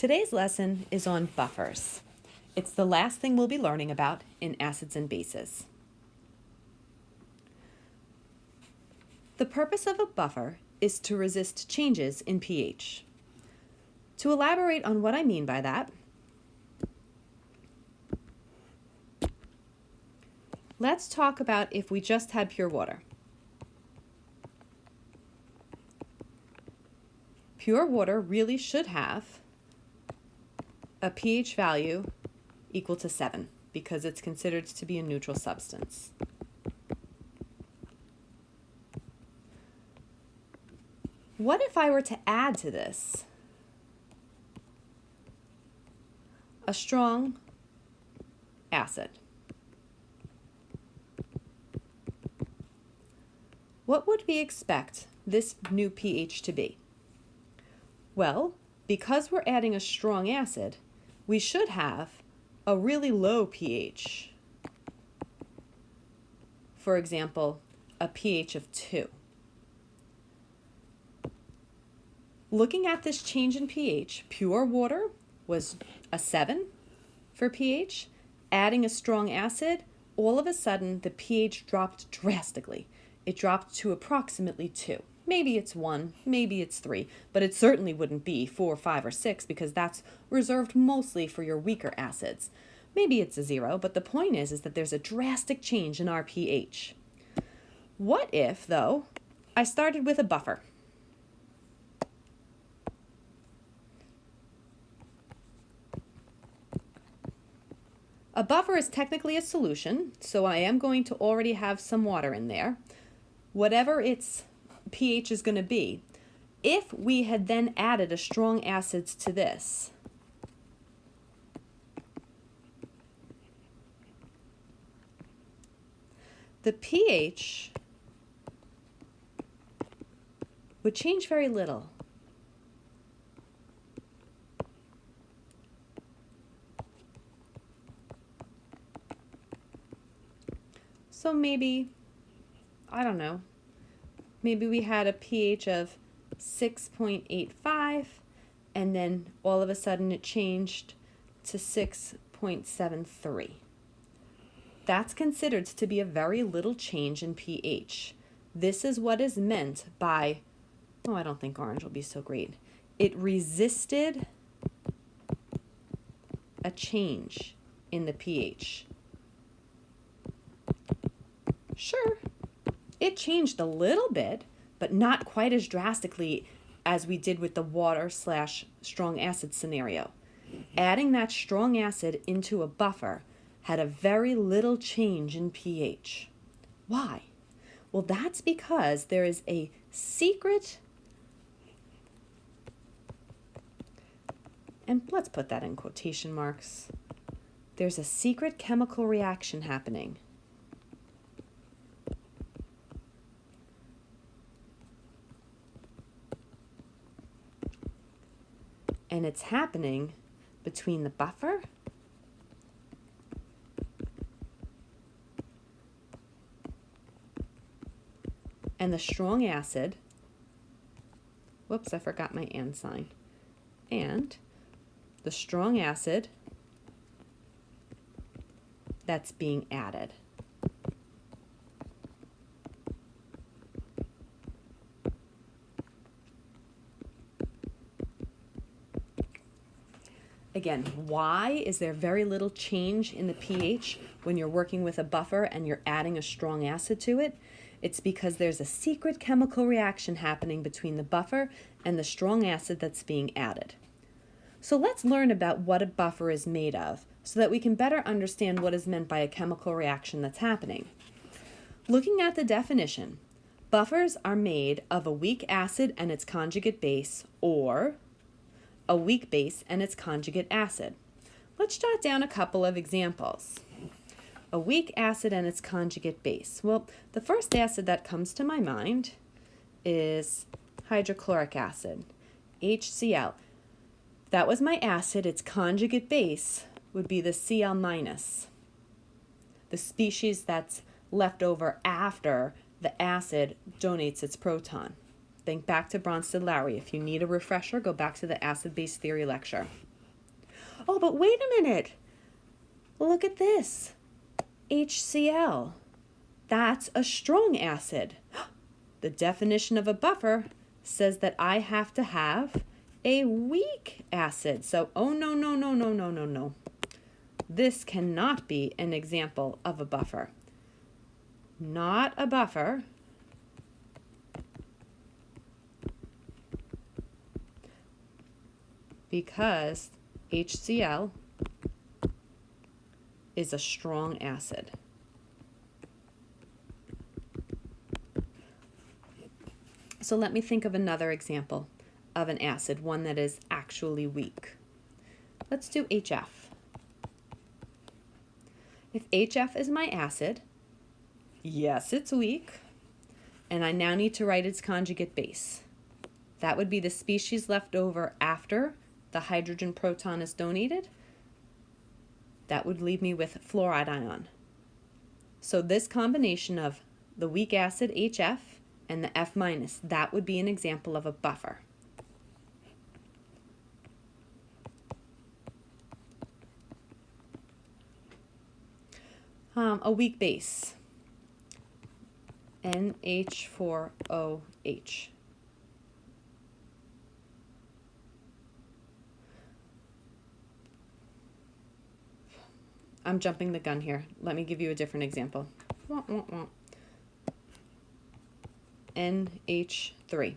Today's lesson is on buffers. It's the last thing we'll be learning about in acids and bases. The purpose of a buffer is to resist changes in pH. To elaborate on what I mean by that, let's talk about if we just had pure water. Pure water really should have a pH value equal to 7 because it's considered to be a neutral substance. What if I were to add to this a strong acid? What would we expect this new pH to be? Well, because we're adding a strong acid, we should have a really low pH. For example, a pH of 2. Looking at this change in pH, pure water was a 7 for pH. Adding a strong acid, all of a sudden the pH dropped drastically. It dropped to approximately 2. Maybe it's 1, maybe it's 3, but it certainly wouldn't be 4, 5, or 6 because that's reserved mostly for your weaker acids. Maybe it's a 0, but the point is that there's a drastic change in our pH. What if, though, I started with a buffer? A buffer is technically a solution, so I am going to already have some water in there. Whatever its pH is going to be, if we had then added a strong acids to this, the pH would change very little. So maybe, I don't know, maybe we had a pH of 6.85 and then all of a sudden it changed to 6.73. That's considered to be a very little change in pH. This is what is meant by, oh, I don't think orange will be so great. It resisted a change in the pH. Sure, it changed a little bit, but not quite as drastically as we did with the water/strong acid scenario. Adding that strong acid into a buffer had a very little change in pH. Why? Well, that's because there is a secret, and let's put that in quotation marks, there's a secret chemical reaction happening. And it's happening between the buffer and the strong acid. Whoops, I forgot my and sign. And the strong acid that's being added. Again, why is there very little change in the pH when you're working with a buffer and you're adding a strong acid to it? It's because there's a secret chemical reaction happening between the buffer and the strong acid that's being added. So let's learn about what a buffer is made of so that we can better understand what is meant by a chemical reaction that's happening. Looking at the definition, buffers are made of a weak acid and its conjugate base, or a weak base and its conjugate acid. Let's jot down a couple of examples. A weak acid and its conjugate base. Well, the first acid that comes to my mind is hydrochloric acid, HCl. That was my acid. Its conjugate base would be the Cl-, the species that's left over after the acid donates its proton. Think back to Bronsted-Lowry. If you need a refresher, go back to the acid-base theory lecture. Oh, but wait a minute. Look at this. HCl. That's a strong acid. The definition of a buffer says that I have to have a weak acid. So, oh no, no, no, no, no, no, no. This cannot be an example of a buffer. Not a buffer. Because HCl is a strong acid. So let me think of another example of an acid, one that is actually weak. Let's do HF. If HF is my acid, yes, it's weak, and I now need to write its conjugate base. That would be the species left over after the hydrogen proton is donated. That would leave me with fluoride ion. So this combination of the weak acid HF and the F minus, that would be an example of a buffer. A weak base, NH4OH. I'm jumping the gun here. Let me give you a different example. NH3.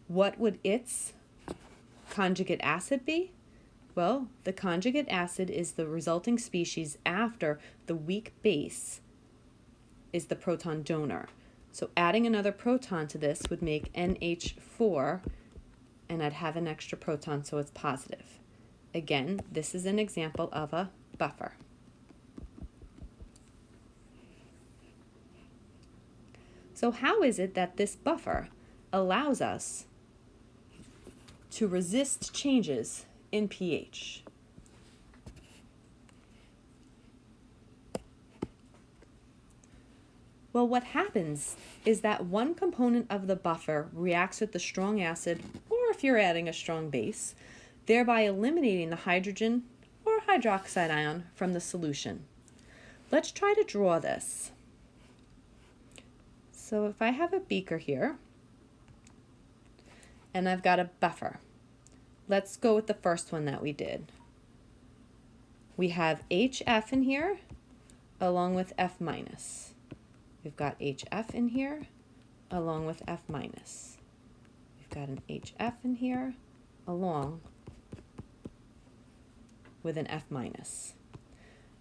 What would its conjugate acid be? Well, the conjugate acid is the resulting species after the weak base is the proton donor. So adding another proton to this would make NH4, and I'd have an extra proton, so it's positive. Again, this is an example of a buffer. So how is it that this buffer allows us to resist changes in pH? Well, what happens is that one component of the buffer reacts with the strong acid, or if you're adding a strong base, thereby eliminating the hydrogen or hydroxide ion from the solution. Let's try to draw this. So if I have a beaker here, and I've got a buffer, let's go with the first one that we did. We have HF in here, along with F minus. We've got HF in here, along with F minus. We've got an HF in here, along with an F minus.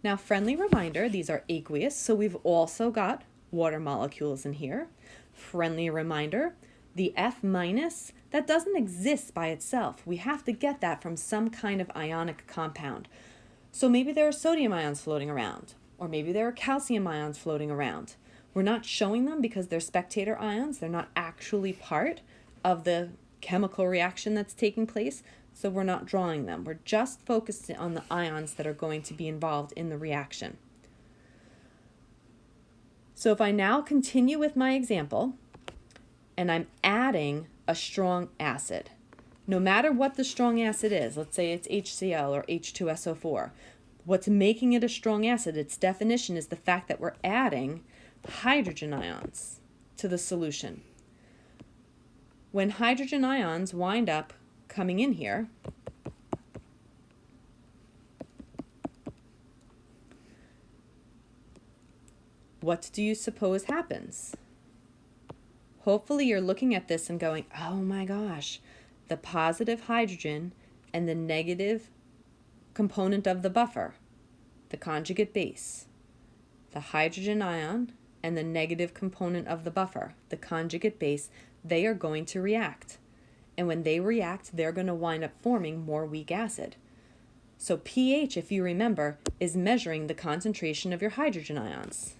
Now, friendly reminder, these are aqueous, so we've also got water molecules in here. Friendly reminder, the F minus, that doesn't exist by itself. We have to get that from some kind of ionic compound. So maybe there are sodium ions floating around, or maybe there are calcium ions floating around. We're not showing them because they're spectator ions. They're not actually part of the chemical reaction that's taking place, so we're not drawing them. We're just focused on the ions that are going to be involved in the reaction. So if I now continue with my example, and I'm adding a strong acid, no matter what the strong acid is, let's say it's HCl or H2SO4, what's making it a strong acid, its definition is the fact that we're adding hydrogen ions to the solution. When hydrogen ions wind up coming in here, what do you suppose happens? Hopefully you're looking at this and going, oh my gosh, the positive hydrogen and the negative component of the buffer, the conjugate base, the hydrogen ion and the negative component of the buffer, the conjugate base, they are going to react. And when they react, they're going to wind up forming more weak acid. So pH, if you remember, is measuring the concentration of your hydrogen ions.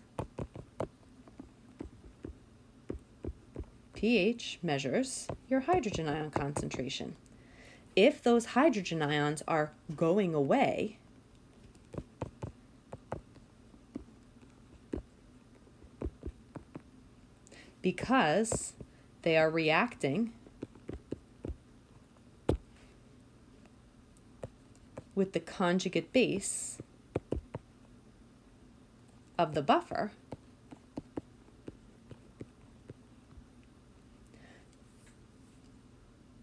pH measures your hydrogen ion concentration. If those hydrogen ions are going away, because they are reacting with the conjugate base of the buffer,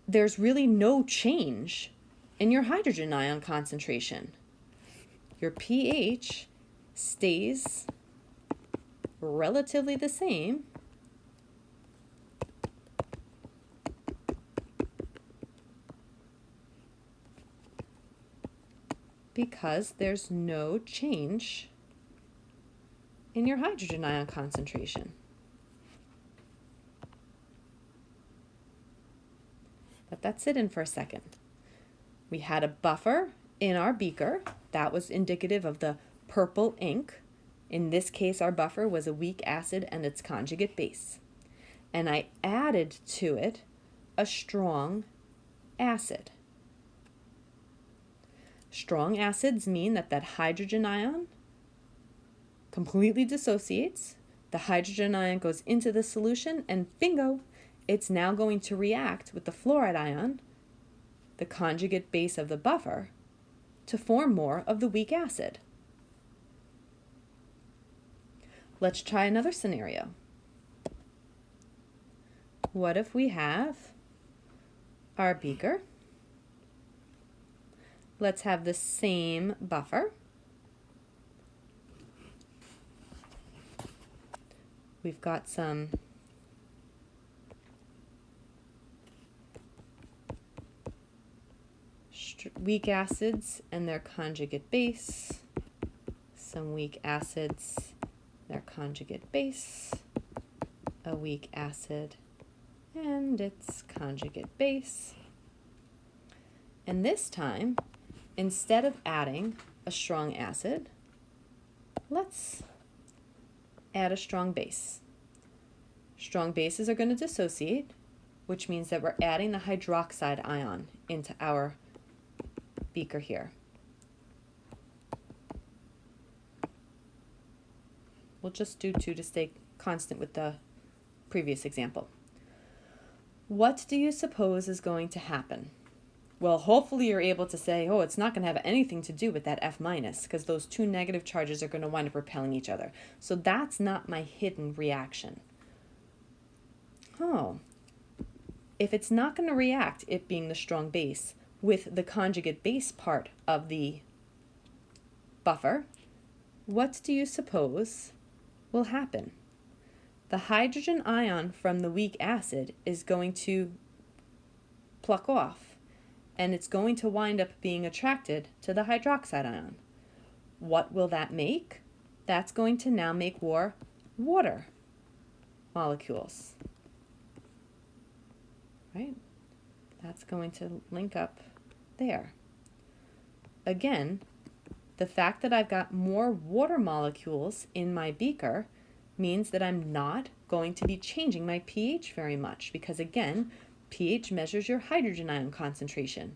there's really no change in your hydrogen ion concentration. Your pH stays relatively the same because there's no change in your hydrogen ion concentration. Let that sit in for a second. We had a buffer in our beaker. That was indicative of the purple ink. In this case, our buffer was a weak acid and its conjugate base. And I added to it a strong acid. Strong acids mean that that hydrogen ion completely dissociates. The hydrogen ion goes into the solution and bingo, it's now going to react with the fluoride ion, the conjugate base of the buffer, to form more of the weak acid. Let's try another scenario. What if we have our beaker? Let's have the same buffer. We've got some weak acids and their conjugate base, some weak acids, their conjugate base, a weak acid and its conjugate base. And this time, instead of adding a strong acid, let's add a strong base. Strong bases are going to dissociate, which means that we're adding the hydroxide ion into our beaker here. We'll just do 2 to stay constant with the previous example. What do you suppose is going to happen? Well, hopefully you're able to say, oh, it's not going to have anything to do with that F minus because those 2 negative charges are going to wind up repelling each other. So that's not my hidden reaction. Oh, if it's not going to react, it being the strong base, with the conjugate base part of the buffer, what do you suppose will happen? The hydrogen ion from the weak acid is going to pluck off, and it's going to wind up being attracted to the hydroxide ion. What will that make? That's going to now make more water molecules, right? That's going to link up there. Again, the fact that I've got more water molecules in my beaker means that I'm not going to be changing my pH very much because, again, pH measures your hydrogen ion concentration.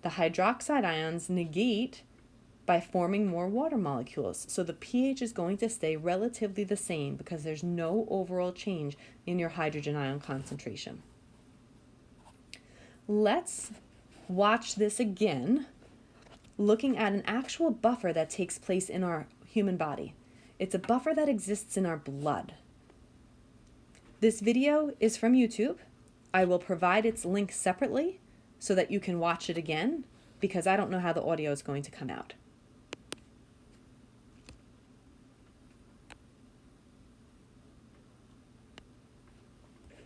The hydroxide ions negate by forming more water molecules. So the pH is going to stay relatively the same because there's no overall change in your hydrogen ion concentration. Let's watch this again, looking at an actual buffer that takes place in our human body. It's a buffer that exists in our blood. This video is from YouTube. I will provide its link separately so that you can watch it again because I don't know how the audio is going to come out.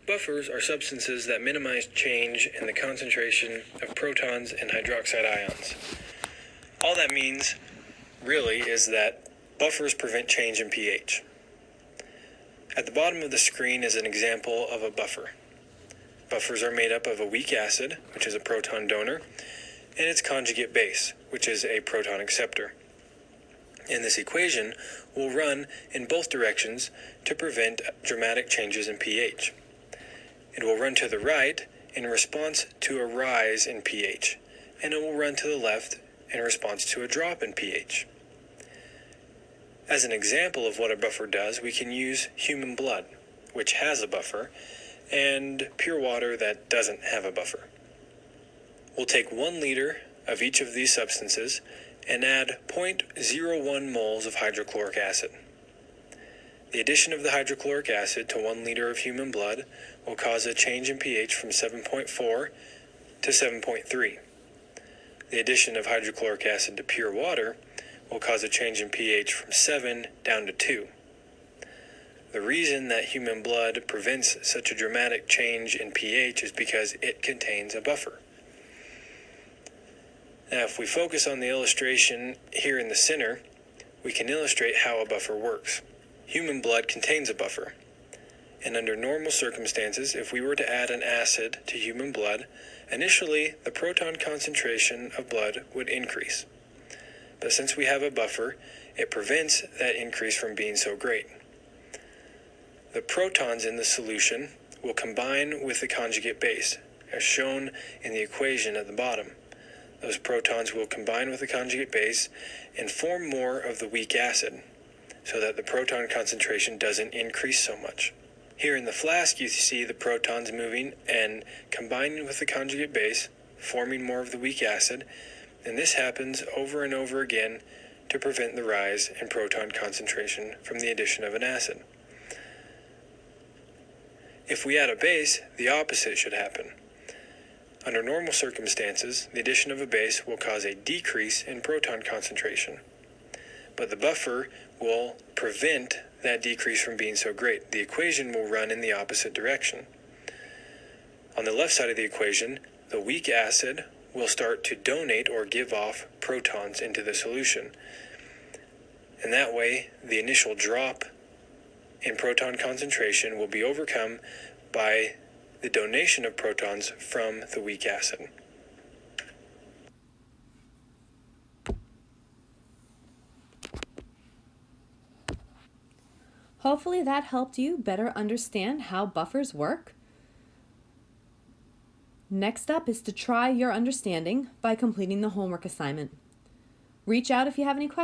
Buffers are substances that minimize change in the concentration of protons and hydroxide ions. All that means, really, is that buffers prevent change in pH. At the bottom of the screen is an example of a buffer. Buffers are made up of a weak acid, which is a proton donor, and its conjugate base, which is a proton acceptor. And this equation will run in both directions to prevent dramatic changes in pH. It will run to the right in response to a rise in pH, and it will run to the left in response to a drop in pH. As an example of what a buffer does, we can use human blood, which has a buffer, and pure water that doesn't have a buffer. We'll take 1 liter of each of these substances and add 0.01 moles of hydrochloric acid. The addition of the hydrochloric acid to 1 liter of human blood will cause a change in pH from 7.4 to 7.3. The addition of hydrochloric acid to pure water will cause a change in pH from 7 down to 2. The reason that human blood prevents such a dramatic change in pH is because it contains a buffer. Now, if we focus on the illustration here in the center, we can illustrate how a buffer works. Human blood contains a buffer, and under normal circumstances, if we were to add an acid to human blood, initially the proton concentration of blood would increase. But since we have a buffer, it prevents that increase from being so great. The protons in the solution will combine with the conjugate base, as shown in the equation at the bottom. Those protons will combine with the conjugate base and form more of the weak acid, so that the proton concentration doesn't increase so much. Here in the flask, you see the protons moving and combining with the conjugate base, forming more of the weak acid, and this happens over and over again to prevent the rise in proton concentration from the addition of an acid. If we add a base, the opposite should happen. Under normal circumstances, the addition of a base will cause a decrease in proton concentration, but the buffer will prevent that decrease from being so great. The equation will run in the opposite direction. On the left side of the equation, the weak acid will start to donate or give off protons into the solution. And that way, the initial drop in proton concentration will be overcome by the donation of protons from the weak acid. Hopefully that helped you better understand how buffers work. Next up is to try your understanding by completing the homework assignment. Reach out if you have any questions.